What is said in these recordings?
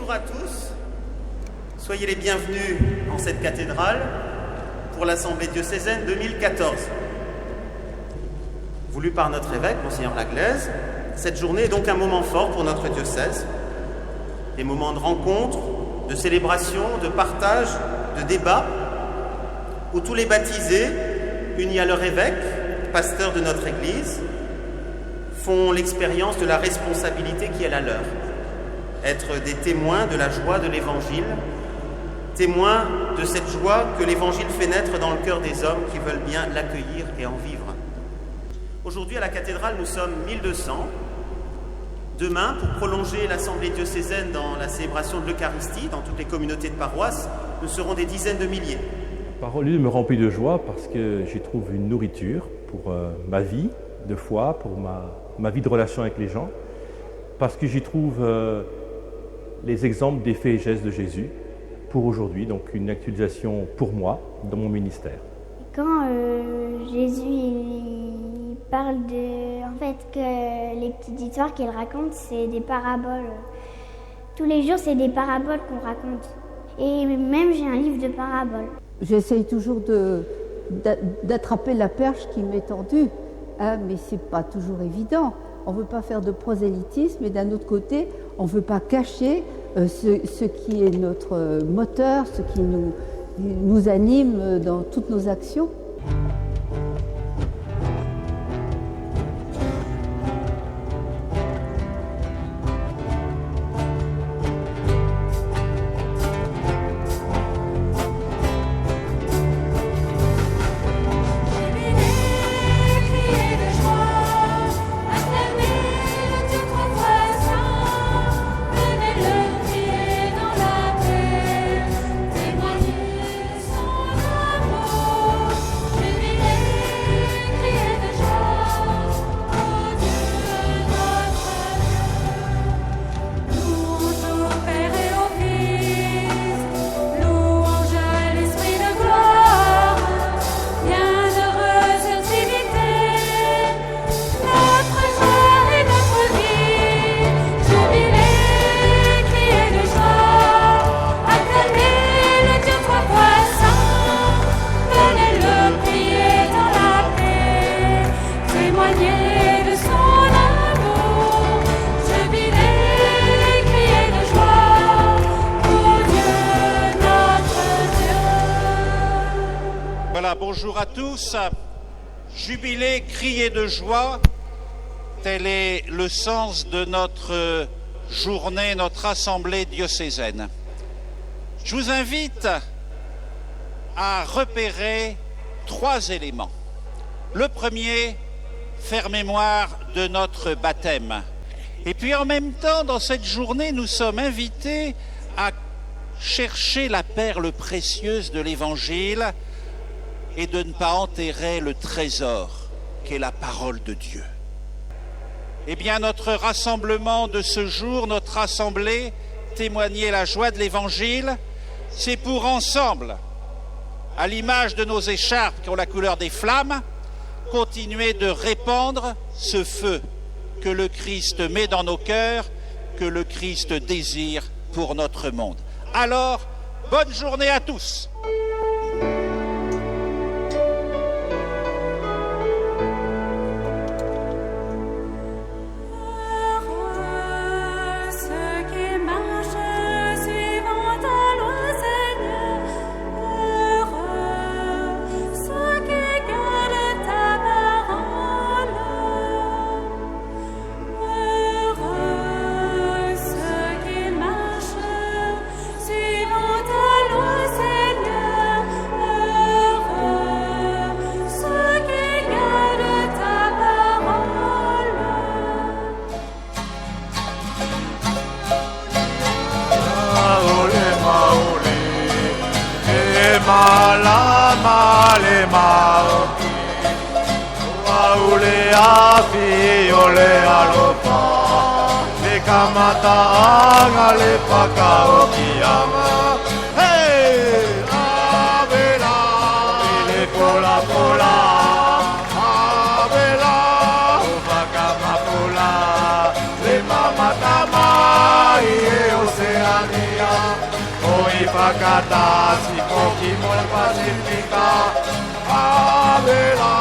Bonjour à tous, soyez les bienvenus en cette cathédrale pour l'Assemblée diocésaine 2014. Voulu par notre évêque, Monseigneur Laglaise, cette journée est donc un moment fort pour notre diocèse. Des moments de rencontre, de célébration, de partage, de débat, où tous les baptisés, unis à leur évêque, pasteur de notre Église, font l'expérience de la responsabilité qui est la leur. Être des témoins de la joie de l'Évangile, témoins de cette joie que l'Évangile fait naître dans le cœur des hommes qui veulent bien l'accueillir et en vivre. Aujourd'hui, à la cathédrale, nous sommes 1200. Demain, pour prolonger l'Assemblée diocésaine dans la célébration de l'Eucharistie, dans toutes les communautés de paroisse, nous serons des dizaines de milliers. La parole me remplit de joie parce que j'y trouve une nourriture pour ma vie de foi, pour ma vie de relation avec les gens, parce que j'y trouve les exemples des faits et gestes de Jésus pour aujourd'hui, donc une actualisation pour moi dans mon ministère. Quand Jésus il parle en fait que les petites histoires qu'il raconte, c'est des paraboles. Tous les jours, c'est des paraboles qu'on raconte. Et même j'ai un livre de paraboles. J'essaye toujours d'attraper la perche qui m'est tendue, hein, mais c'est pas toujours évident. On ne veut pas faire de prosélytisme, mais d'un autre côté, on ne veut pas cacher ce qui est notre moteur, ce qui nous anime dans toutes nos actions. Voilà, bonjour à tous. Jubilé, crier de joie, tel est le sens de notre journée, notre assemblée diocésaine. Je vous invite à repérer 3 éléments. Le premier, faire mémoire de notre baptême. Et puis en même temps, dans cette journée, nous sommes invités à chercher la perle précieuse de l'Évangile et de ne pas enterrer le trésor qu'est la parole de Dieu. Eh bien, notre rassemblement de ce jour, notre assemblée, témoigner la joie de l'Évangile, c'est pour ensemble, à l'image de nos écharpes qui ont la couleur des flammes, continuer de répandre ce feu que le Christ met dans nos cœurs, que le Christ désire pour notre monde. Alors, bonne journée à tous! Male maoki, waule afi ole alopa, le kamata anga le pakaoki ama. Hey, avela, le pola pola, avela, uvakama pola, le mama tama ie oceani. fakata si pochi mole pacifica. Avela,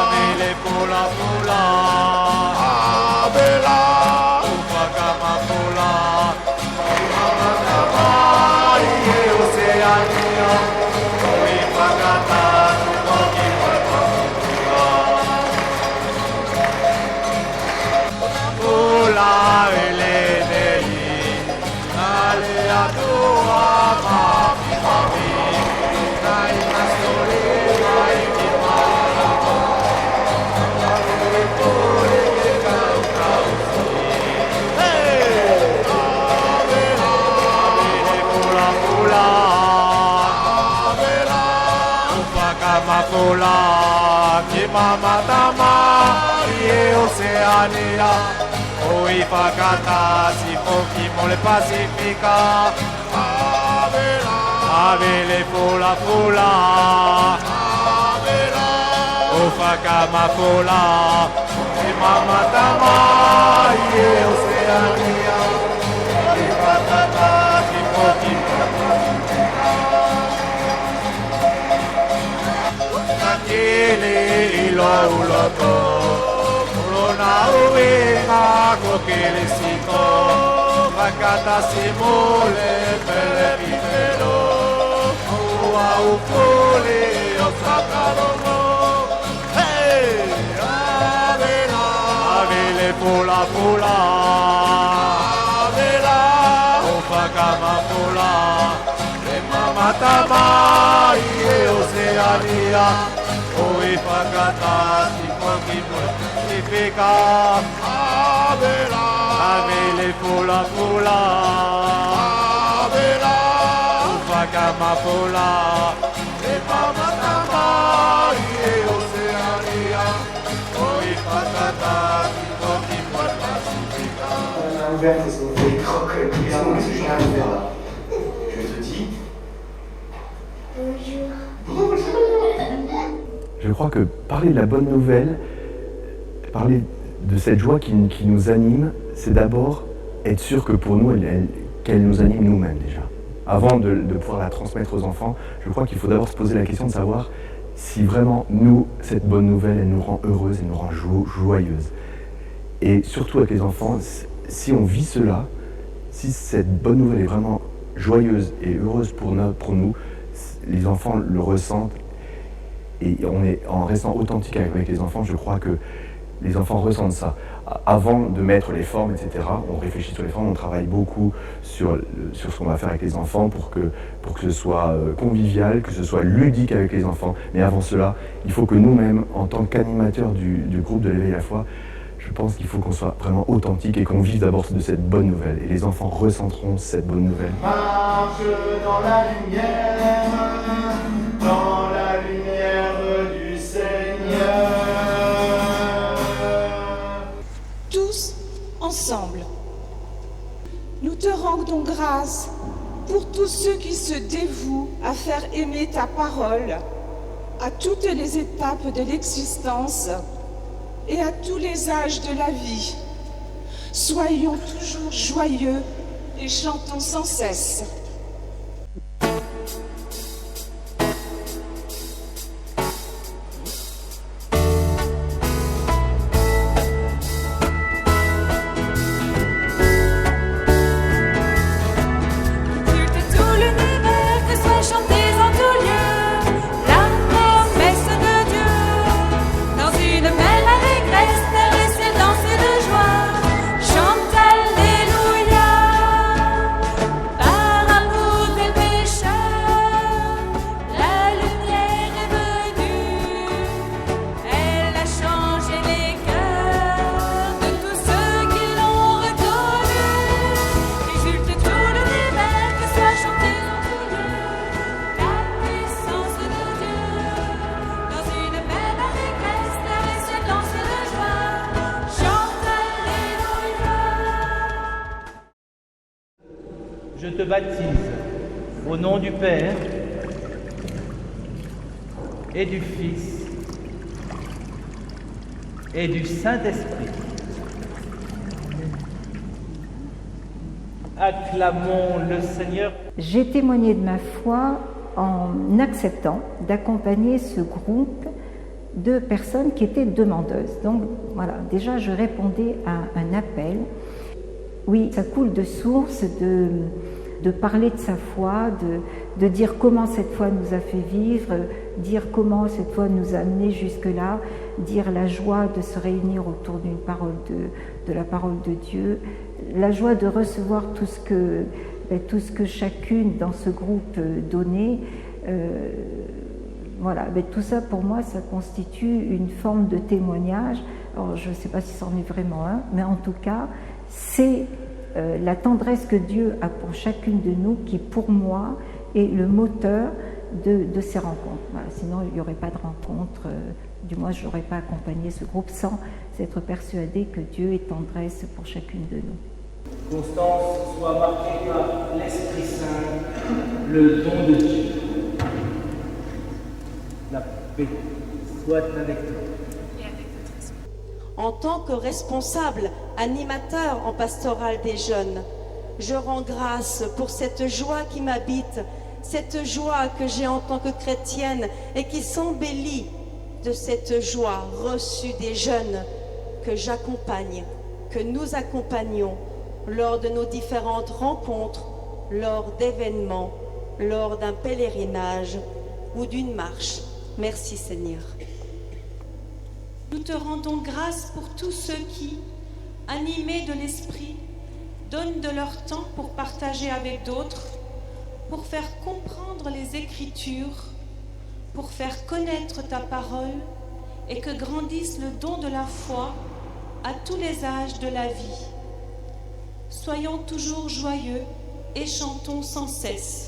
avele pula pula. Avela, ufakama pula. Mai e Oceania, oi fakata si pochi mole pacifica. Pula elenei, ale a tua mami mami, dai nascoli mai di mala, ale pure che cau cau si, hey, avela, avele pula pula, avela, ufakama pula, che mama tama, e Oceania. Oi fakata si pochi mole pacifica. Avela, avele pula pula. Avela, ufakama pula. E mama tama e Oceania. Oi fakata si pochi mole pacifica. Nakele ilo uloto. Corona uenga kokele sito, fakata simole pele pipelo, ua ukole osakaromo. Hey, avela, avele pula pula, avela, ufakama pula, mama tamai e Oceania, oi fakata sipoki pacifica. Avela, avele pula pula, avela, ufakama pula, mama tamai e Oceania, oi fakata sipoki pacifica. On a ouvert tes ouvriers, les crocs, qu'est-ce que je viens de faire là? Je te dis. Je crois que parler de la bonne nouvelle, parler de cette joie qui nous anime, c'est d'abord être sûr que pour nous, qu'elle nous anime nous-mêmes déjà. Avant de pouvoir la transmettre aux enfants, je crois qu'il faut d'abord se poser la question de savoir si vraiment nous, cette bonne nouvelle, elle nous rend heureuse, elle nous rend joyeuse. Et surtout avec les enfants, si on vit cela, si cette bonne nouvelle est vraiment joyeuse et heureuse pour nous, les enfants le ressentent. Et en restant authentique avec les enfants, je crois que les enfants ressentent ça. Avant de mettre les formes, etc., on réfléchit sur les formes, on travaille beaucoup sur ce qu'on va faire avec les enfants pour que ce soit convivial, que ce soit ludique avec les enfants. Mais avant cela, il faut que nous-mêmes, en tant qu'animateurs du groupe de l'éveil à la foi, je pense qu'il faut qu'on soit vraiment authentique et qu'on vive d'abord de cette bonne nouvelle. Et les enfants ressentiront cette bonne nouvelle. Marche dans la lumière du Seigneur. Tous ensemble, nous te rendons grâce pour tous ceux qui se dévouent à faire aimer ta parole à toutes les étapes de l'existence et à tous les âges de la vie. Soyons toujours joyeux et chantons sans cesse. Je te baptise au nom du Père et du Fils et du Saint-Esprit. Acclamons le Seigneur. J'ai témoigné de ma foi en acceptant d'accompagner ce groupe de personnes qui étaient demandeuses. Donc voilà, déjà je répondais à un appel. Oui, ça coule de source de parler de sa foi, de dire comment cette foi nous a fait vivre, dire comment cette foi nous a amenés jusque-là, dire la joie de se réunir autour d'une parole de la parole de Dieu, la joie de recevoir tout ce que chacune dans ce groupe donnait. Voilà, tout ça pour moi, ça constitue une forme de témoignage. Alors je ne sais pas si c'en est vraiment un, mais en tout cas, c'est la tendresse que Dieu a pour chacune de nous qui, pour moi, est le moteur de ces rencontres. Voilà, sinon, il n'y aurait pas de rencontre. Du moins, je n'aurais pas accompagné ce groupe sans être persuadée que Dieu est tendresse pour chacune de nous. Constance soit marquée par l'Esprit Saint, le don de Dieu. La paix soit avec toi. En tant que responsable, animateur en pastoral des jeunes, je rends grâce pour cette joie qui m'habite, cette joie que j'ai en tant que chrétienne et qui s'embellit de cette joie reçue des jeunes que j'accompagne, que nous accompagnons lors de nos différentes rencontres, lors d'événements, lors d'un pèlerinage ou d'une marche. Merci Seigneur. Nous te rendons grâce pour tous ceux qui, animés de l'Esprit, donnent de leur temps pour partager avec d'autres, pour faire comprendre les Écritures, pour faire connaître ta parole et que grandisse le don de la foi à tous les âges de la vie. Soyons toujours joyeux et chantons sans cesse.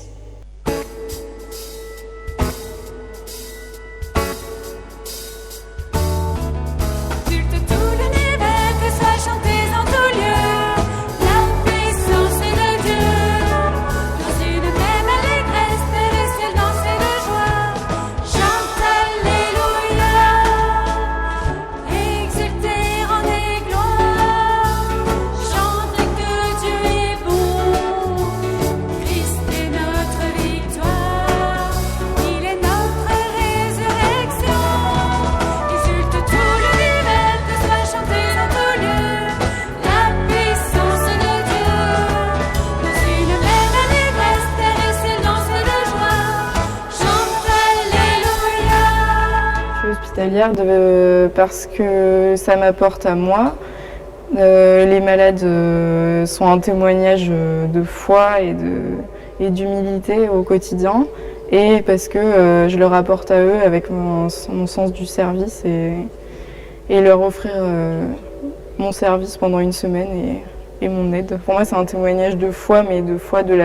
Parce que ça m'apporte à moi. Les malades sont un témoignage de foi et d'humilité au quotidien, et parce que je leur apporte à eux avec mon sens du service et leur offrir mon service pendant une semaine et mon aide. Pour moi, c'est un témoignage de foi, mais de foi de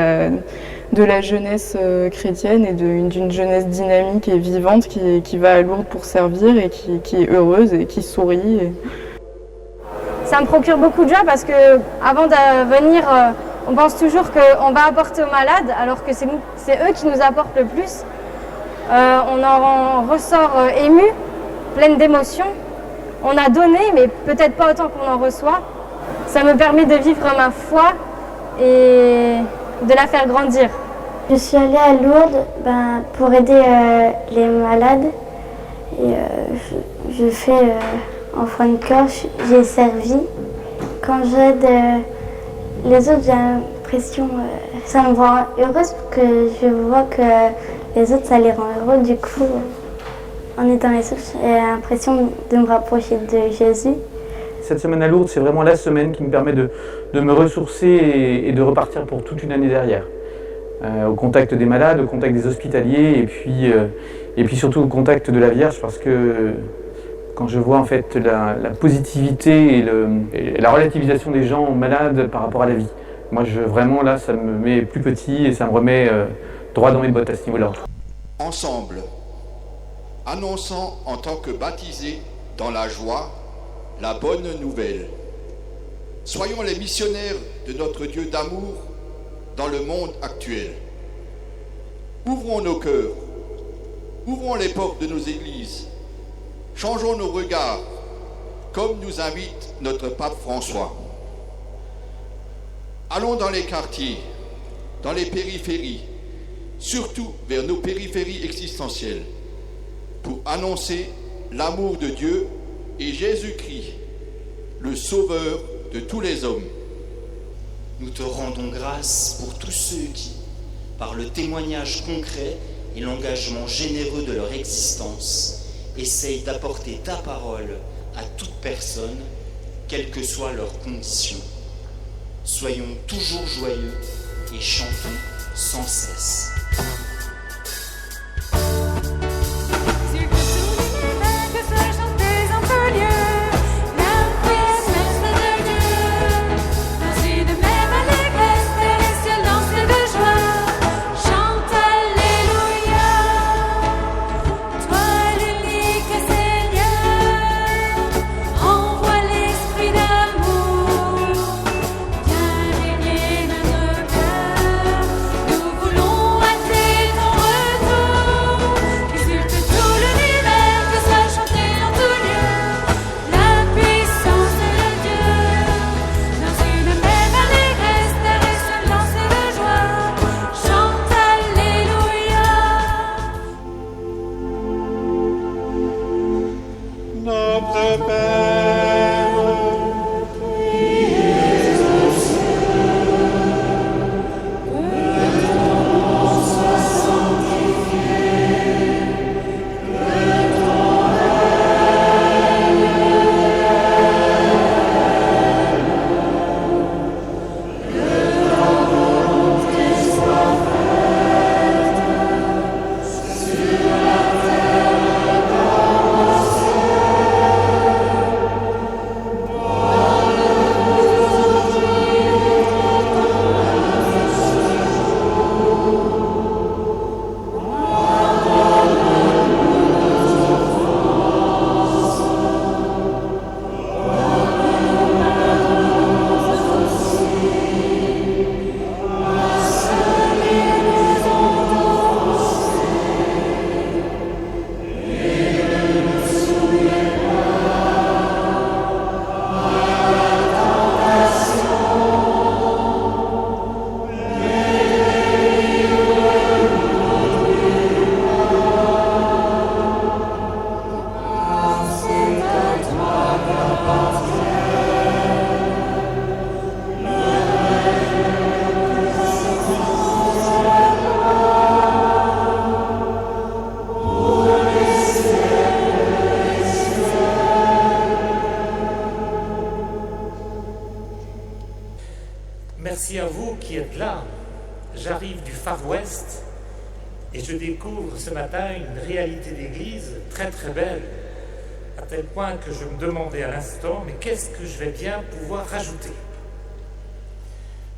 la jeunesse chrétienne et d'une jeunesse dynamique et vivante qui va à Lourdes pour servir et qui est heureuse et qui sourit. Ça me procure beaucoup de joie parce que avant de venir, on pense toujours qu'on va apporter aux malades alors que c'est eux qui nous apportent le plus. On en ressort ému, pleine d'émotions. On a donné, mais peut-être pas autant qu'on en reçoit. Ça me permet de vivre ma foi et de la faire grandir. Je suis allée à Lourdes pour aider les malades. Et je fais enfant de cœur, j'ai servi. Quand j'aide les autres, j'ai l'impression, ça me rend heureuse parce que je vois que les autres, ça les rend heureux. Du coup, en étant les autres, j'ai l'impression de me rapprocher de Jésus. Cette semaine à Lourdes, c'est vraiment la semaine qui me permet de me ressourcer et de repartir pour toute une année derrière. Au contact des malades, au contact des hospitaliers et puis surtout au contact de la Vierge, parce que quand je vois en fait la positivité et la relativisation des gens malades par rapport à la vie, moi vraiment là ça me met plus petit et ça me remet droit dans mes bottes à ce niveau-là. Ensemble, annonçant en tant que baptisés dans la joie la bonne nouvelle. Soyons les missionnaires de notre Dieu d'amour dans le monde actuel. Ouvrons nos cœurs, ouvrons les portes de nos églises, changeons nos regards, comme nous invite notre pape François. Allons dans les quartiers, dans les périphéries, surtout vers nos périphéries existentielles, pour annoncer l'amour de Dieu et Jésus-Christ, le Sauveur de tous les hommes. Nous te rendons grâce pour tous ceux qui, par le témoignage concret et l'engagement généreux de leur existence, essayent d'apporter ta parole à toute personne, quelles que soient leurs conditions. Soyons toujours joyeux et chantons sans cesse. Merci à vous qui êtes là. J'arrive du Far West et je découvre ce matin une réalité d'église très très belle, à tel point que je me demandais à l'instant, mais qu'est-ce que je vais bien pouvoir rajouter?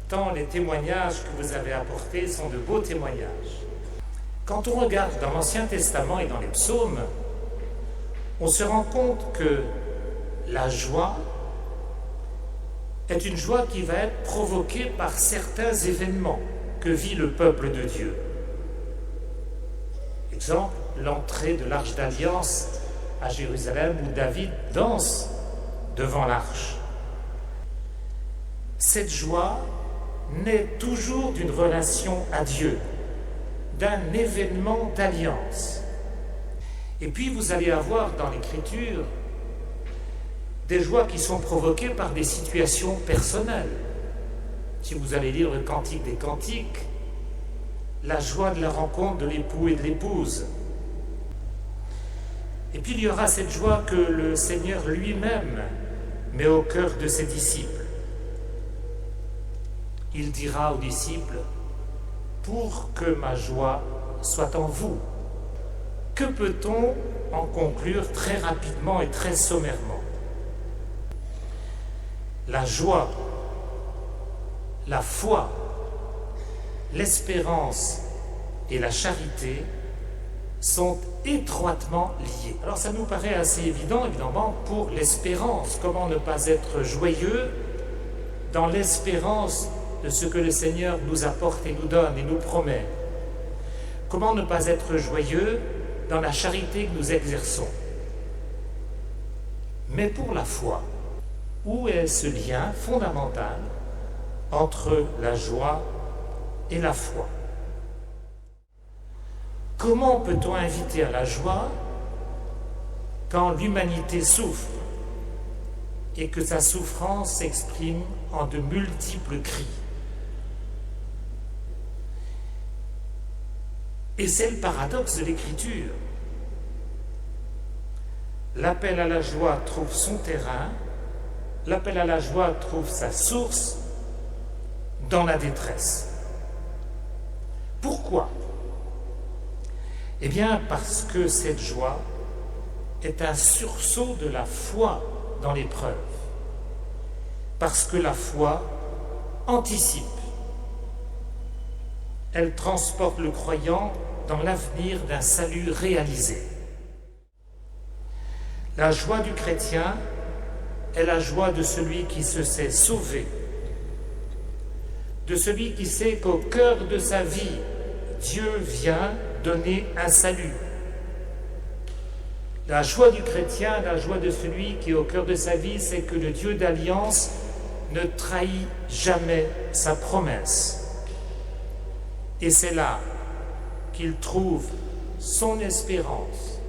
Tant les témoignages que vous avez apportés sont de beaux témoignages. Quand on regarde dans l'Ancien Testament et dans les psaumes, on se rend compte que la joie est une joie qui va être provoquée par certains événements que vit le peuple de Dieu. Exemple, l'entrée de l'Arche d'Alliance à Jérusalem où David danse devant l'Arche. Cette joie naît toujours d'une relation à Dieu, d'un événement d'alliance. Et puis vous allez avoir dans l'Écriture des joies qui sont provoquées par des situations personnelles. Si vous allez lire le Cantique des Cantiques, la joie de la rencontre de l'époux et de l'épouse. Et puis il y aura cette joie que le Seigneur lui-même met au cœur de ses disciples. Il dira aux disciples, « Pour que ma joie soit en vous ». Que peut-on en conclure très rapidement et très sommairement? La joie, la foi, l'espérance et la charité sont étroitement liés. Alors ça nous paraît assez évident, évidemment, pour l'espérance. Comment ne pas être joyeux dans l'espérance de ce que le Seigneur nous apporte et nous donne et nous promet? Comment ne pas être joyeux dans la charité que nous exerçons? Mais pour la foi, où est ce lien fondamental entre la joie et la foi. Comment peut-on inviter à la joie quand l'humanité souffre et que sa souffrance s'exprime en de multiples cris? Et c'est le paradoxe de l'écriture. L'appel à la joie trouve son terrain, l'appel à la joie trouve sa source dans la détresse. Pourquoi? Eh bien, parce que cette joie est un sursaut de la foi dans l'épreuve. Parce que la foi anticipe. Elle transporte le croyant dans l'avenir d'un salut réalisé. La joie du chrétien est la joie de celui qui se sait sauvé, de celui qui sait qu'au cœur de sa vie, Dieu vient donner un salut. La joie du chrétien, la joie de celui qui au cœur de sa vie sait que le Dieu d'alliance ne trahit jamais sa promesse. Et c'est là qu'il trouve son espérance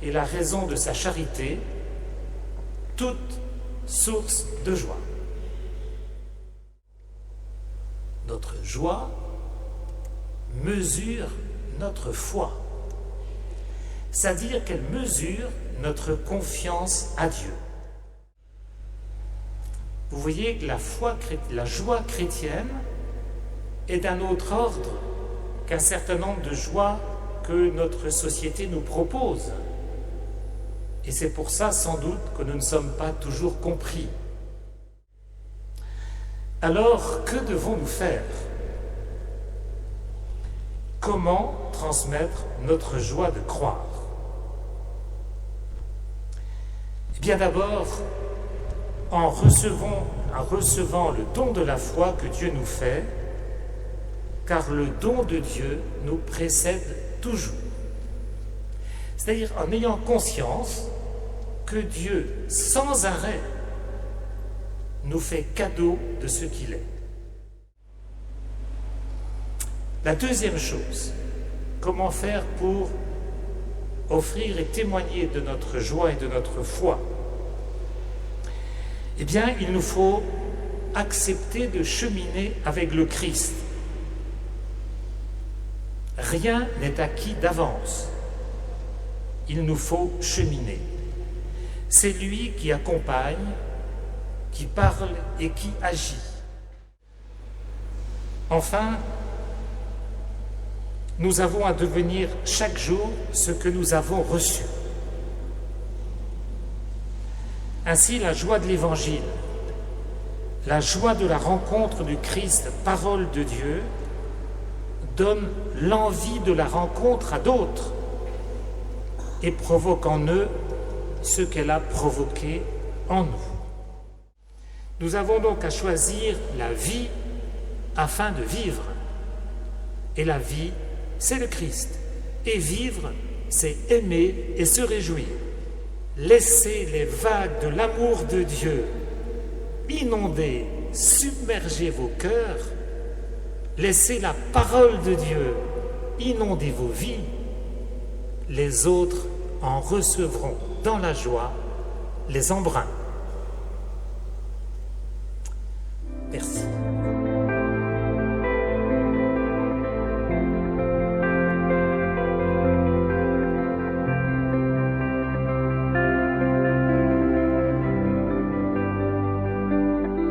et la raison de sa charité, toute source de joie. Notre joie mesure notre foi, c'est-à-dire qu'elle mesure notre confiance à Dieu. Vous voyez que la joie chrétienne est d'un autre ordre qu'un certain nombre de joies que notre société nous propose. Et c'est pour ça, sans doute, que nous ne sommes pas toujours compris. Alors, que devons-nous faire? Comment transmettre notre joie de croire? Eh bien d'abord, en recevant le don de la foi que Dieu nous fait, car le don de Dieu nous précède toujours. C'est-à-dire en ayant conscience que Dieu, sans arrêt, nous fait cadeau de ce qu'il est. La deuxième chose, comment faire pour offrir et témoigner de notre joie et de notre foi? Eh bien, il nous faut accepter de cheminer avec le Christ. Rien n'est acquis d'avance. Il nous faut cheminer. C'est lui qui accompagne, qui parle et qui agit. Enfin, nous avons à devenir chaque jour ce que nous avons reçu. Ainsi, la joie de l'Évangile, la joie de la rencontre du Christ, parole de Dieu, donne l'envie de la rencontre à d'autres et provoque en eux ce qu'elle a provoqué en nous. Nous avons donc à choisir la vie afin de vivre. Et la vie, c'est le Christ. Et vivre, c'est aimer et se réjouir. Laissez les vagues de l'amour de Dieu inonder, submerger vos cœurs. Laissez la parole de Dieu inonder vos vies. Les autres en recevront dans la joie les embruns. Merci.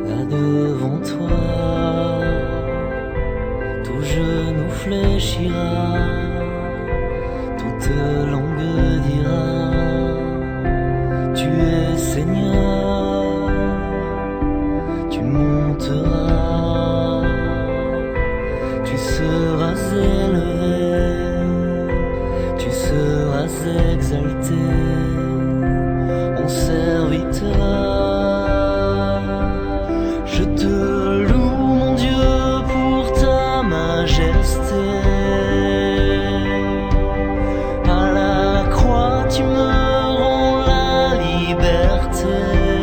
Là devant toi, tout genou fléchira, toute langue dira, tu es Seigneur, tu monteras, tu seras élevé, tu seras exalté, mon serviteur. Je te loue, mon Dieu, pour ta majesté. À la croix, tu me rends la liberté.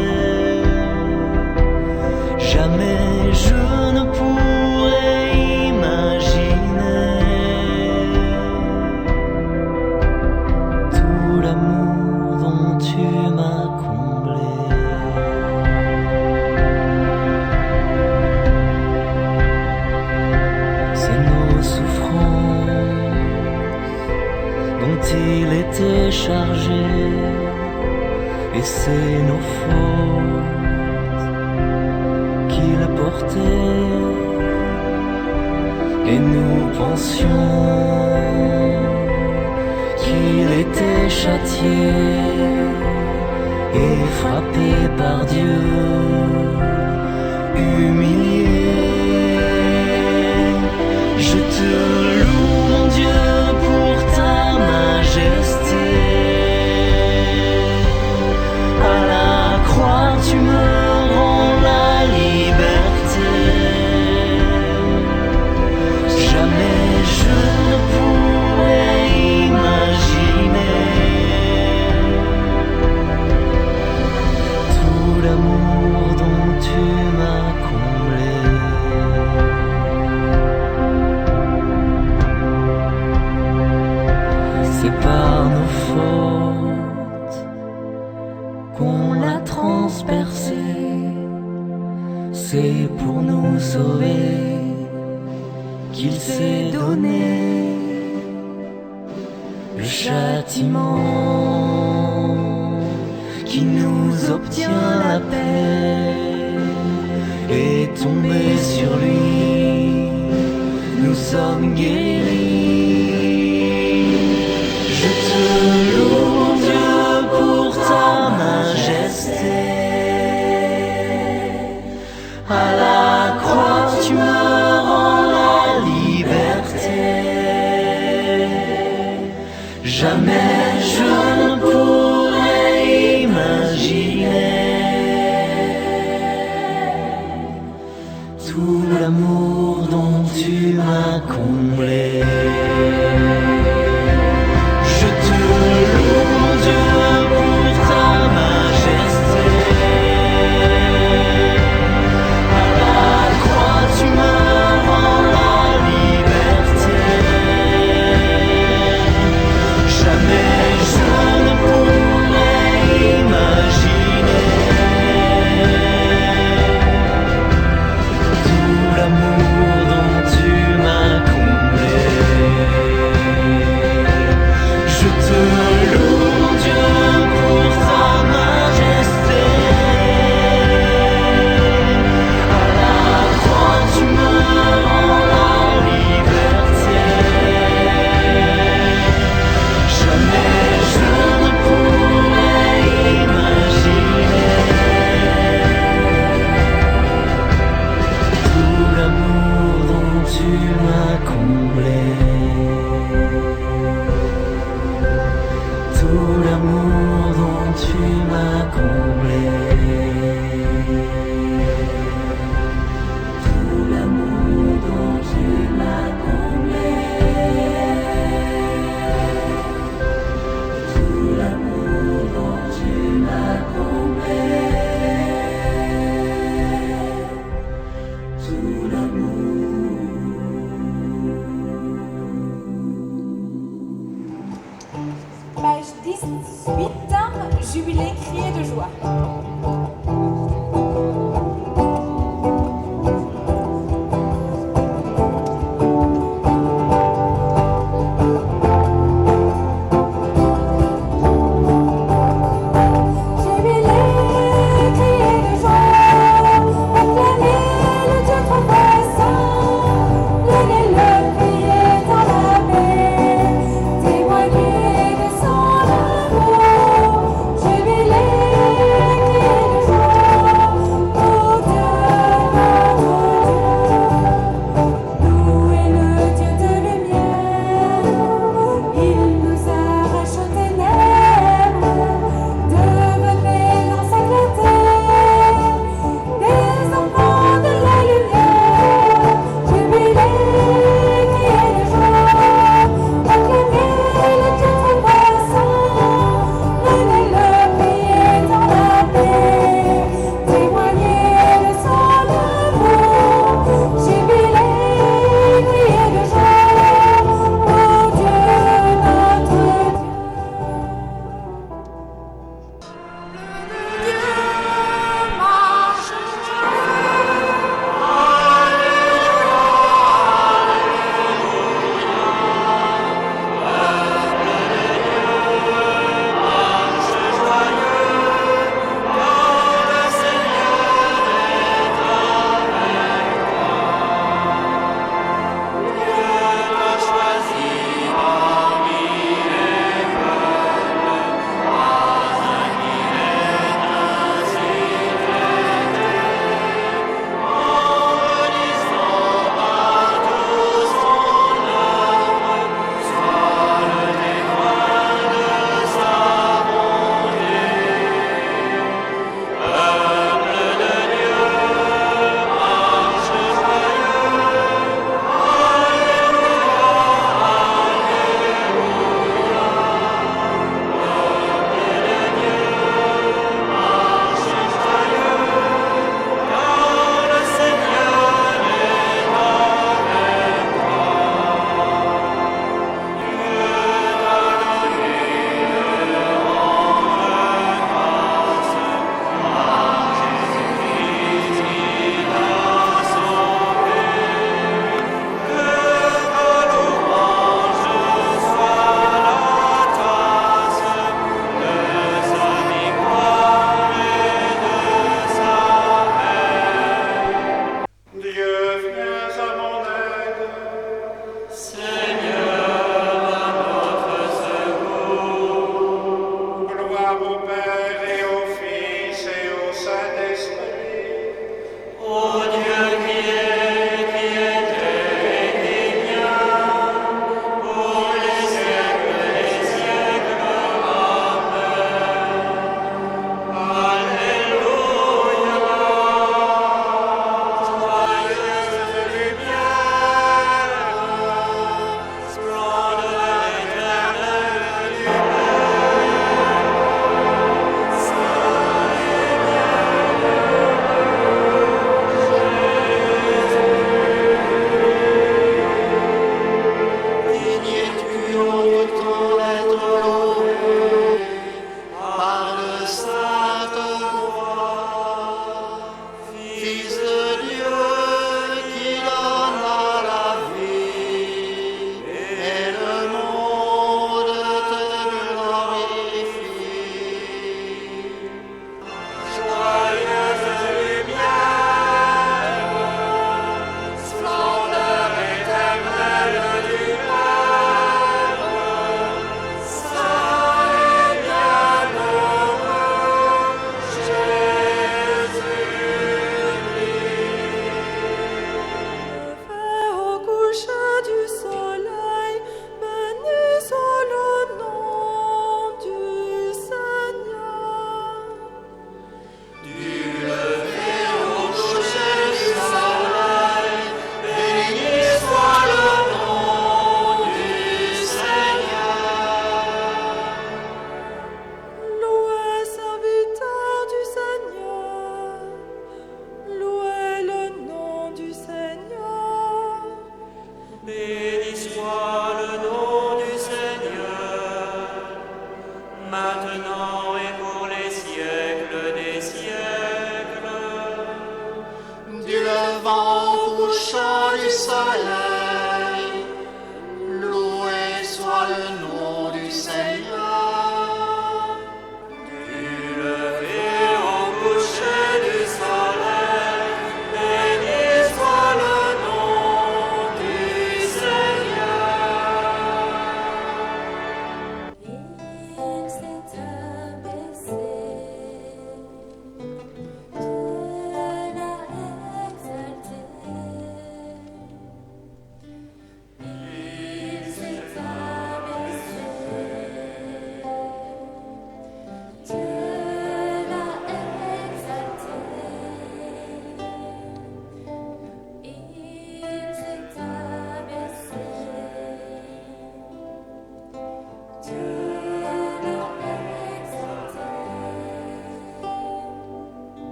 il était chargé, et c'est nos fautes qu'il a portées, et nous pensions qu'il était châtié et frappé par Dieu, humilié. Je te loue, mon Dieu, pour ta majesté. À la croix, tu me rends la liberté. Jamais je ne pourrais imaginer tout l'amour dont tu m'as comblé. C'est par nos fautes qu'on l'a transpercé, c'est pour nous sauver qu'il s'est donné. Le châtiment qui nous obtient la paix est tombé sur lui, nous sommes guéris. Je te loue, mon Dieu, pour ta majesté. À la croix, tu me rends la liberté. Jamais je ne pourrais imaginer tout l'amour dont tu m'as comblé. Je te loue, mon Dieu, pour ta majesté. À la croix, tu me rends la liberté. Jamais je ne pourrais imaginer tout l'amour dont tu m'as comblé. Je te loue, mon Dieu, pour ta majesté. À la croix, tu me rends la liberté. Jamais je ne pourrais imaginer tout l'amour dont tu m'as comblé. Tout l'amour dont tu m'as comblé. Tout l'amour dont tu m'as comblé. Tout l'amour dont tu m'as comblé. Tout Page 18, jubilé, crier de joie. Témoigner de son amour, jubilé, crier de joie.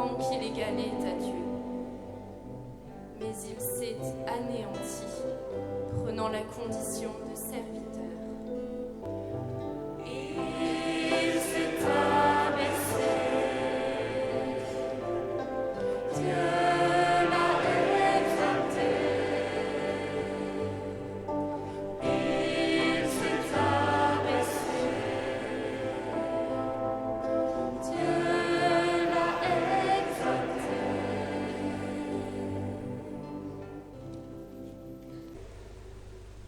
croyant qu'il égalait à Dieu. Mais il s'est anéanti, prenant la condition de serviteur. Il s'est abaissé. Dieu l'a exalté. Il s'est abaissé. Dieu l'a exalté.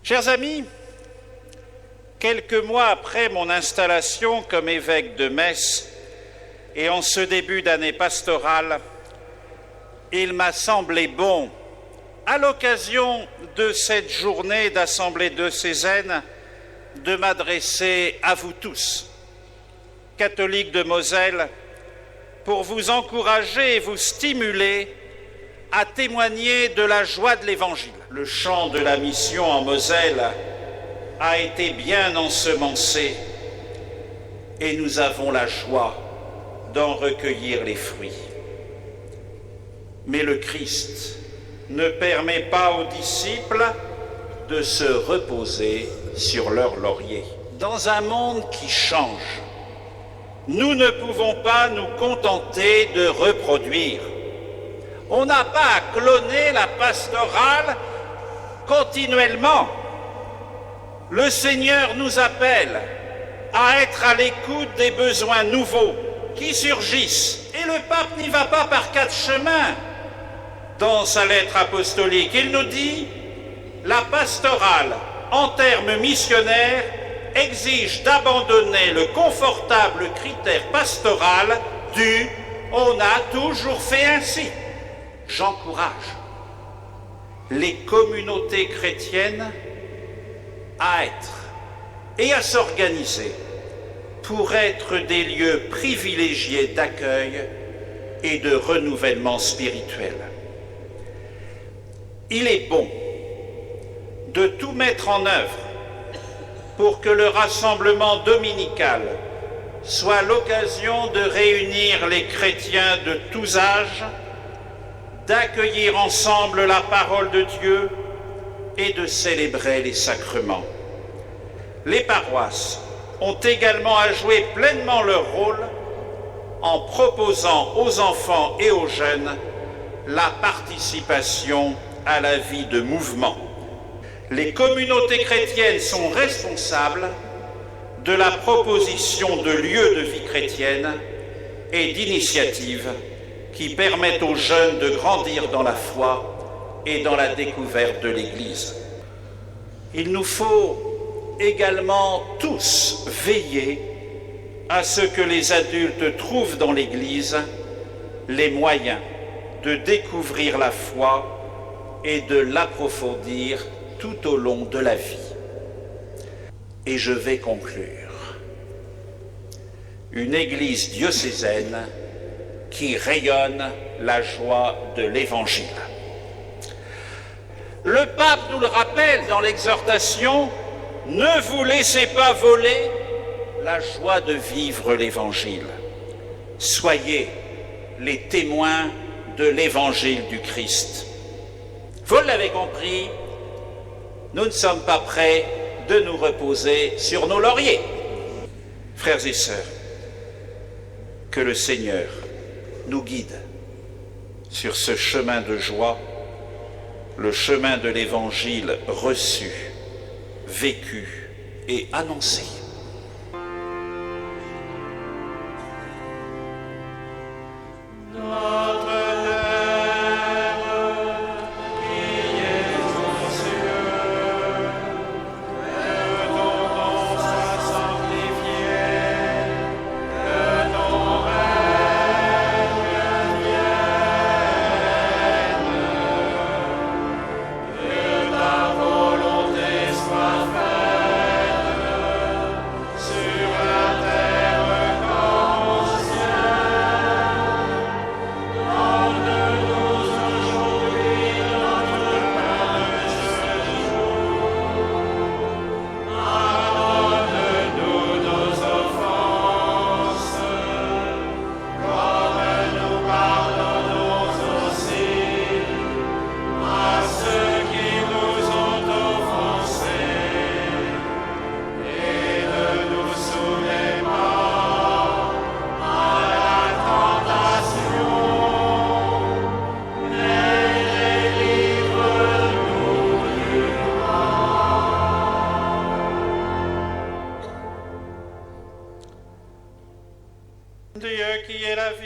Chers amis, quelques mois après mon installation comme évêque de Metz et en ce début d'année pastorale, il m'a semblé bon, à l'occasion de cette journée d'assemblée diocésaine, de m'adresser à vous tous, catholiques de Moselle, pour vous encourager et vous stimuler à témoigner de la joie de l'Évangile. Le champ de la mission en Moselle a été bien ensemencé et nous avons la joie d'en recueillir les fruits. Mais le Christ ne permet pas aux disciples de se reposer sur leur laurier. Dans un monde qui change, nous ne pouvons pas nous contenter de reproduire. On n'a pas à cloner la pastorale continuellement. Le Seigneur nous appelle à être à l'écoute des besoins nouveaux qui surgissent. Et le pape n'y va pas par quatre chemins. Dans sa lettre apostolique, il nous dit « La pastorale, en termes missionnaires, exige d'abandonner le confortable critère pastoral du « on a toujours fait ainsi ». J'encourage les communautés chrétiennes à être et à s'organiser pour être des lieux privilégiés d'accueil et de renouvellement spirituel. Il est bon de tout mettre en œuvre pour que le rassemblement dominical soit l'occasion de réunir les chrétiens de tous âges, d'accueillir ensemble la parole de Dieu et de célébrer les sacrements. Les paroisses ont également à jouer pleinement leur rôle en proposant aux enfants et aux jeunes la participation à la vie de mouvement. Les communautés chrétiennes sont responsables de la proposition de lieux de vie chrétienne et d'initiatives qui permettent aux jeunes de grandir dans la foi et dans la découverte de l'Église. Il nous faut également tous veiller à ce que les adultes trouvent dans l'Église les moyens de découvrir la foi et de l'approfondir tout au long de la vie. Et je vais conclure. Une Église diocésaine qui rayonne la joie de l'Évangile. Le pape nous le rappelle dans l'exhortation, ne vous laissez pas voler la joie de vivre l'Évangile. Soyez les témoins de l'Évangile du Christ. Vous l'avez compris, nous ne sommes pas prêts de nous reposer sur nos lauriers. Frères et sœurs, que le Seigneur nous guide sur ce chemin de joie, le chemin de l'Évangile reçu, vécu et annoncé.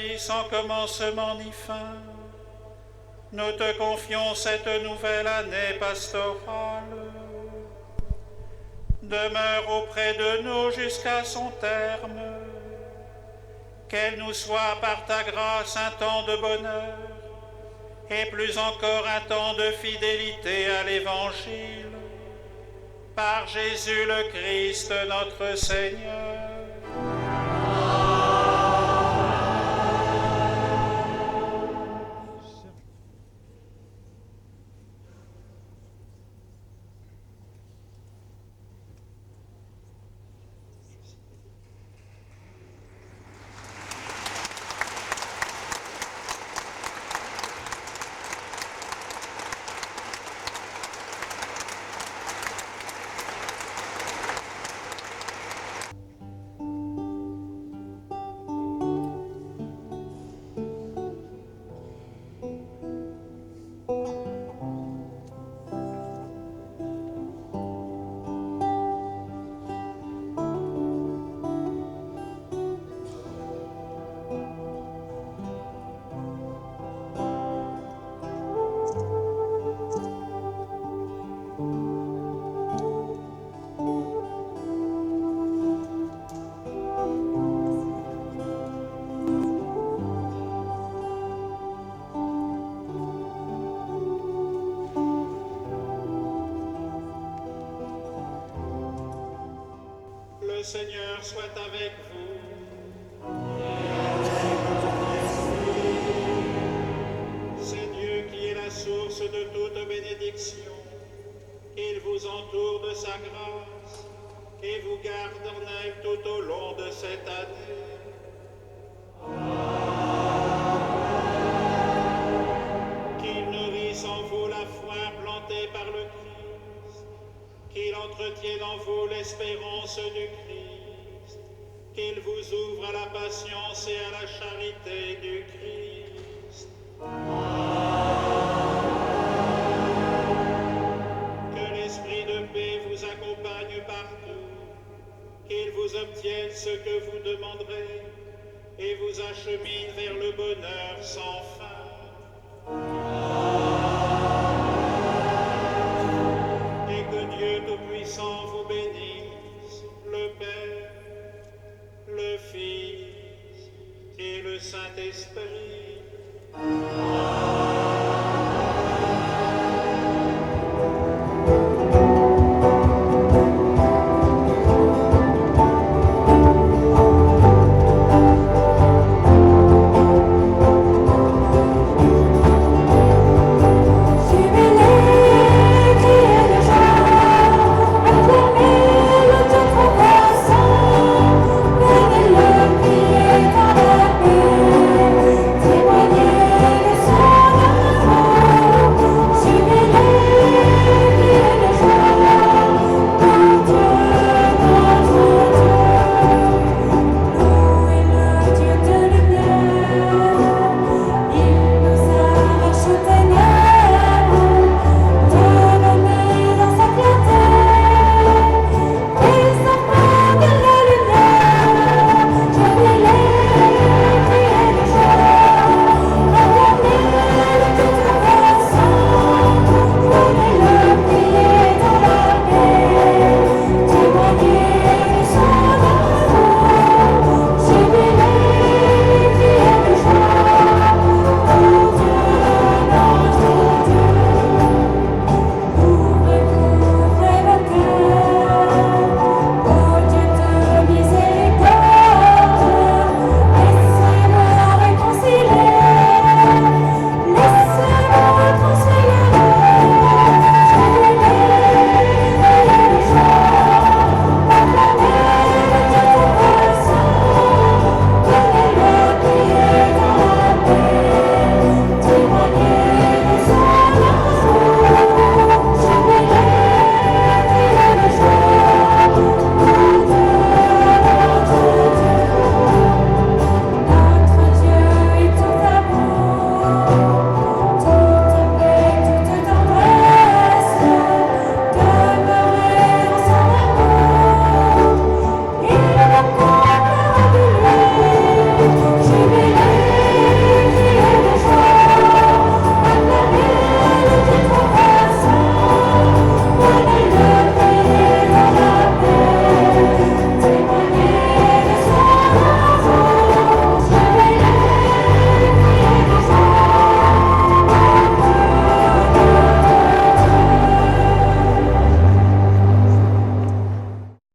vie sans commencement ni fin, nous te confions cette nouvelle année pastorale. Demeure auprès de nous jusqu'à son terme, qu'elle nous soit par ta grâce un temps de bonheur, et plus encore un temps de fidélité à l'Évangile. Par Jésus le Christ notre Seigneur. Le Seigneur soit avec vous. C'est Dieu qui est la source de toute bénédiction. Il vous entoure de sa grâce et vous garde en elle tout au long de cette année. Qu'il nourrisse en vous la foi plantée par le Christ, qu'il entretienne en vous l'espérance du Christ, qu'il vous ouvre à la patience et à la charité du Christ. Que l'esprit de paix vous accompagne partout, qu'il vous obtienne ce que vous demanderez et vous achemine vers le bonheur sans fin. Et que Dieu Tout-Puissant vous bénisse, le Père, le Fils et le Saint-Esprit. Amen.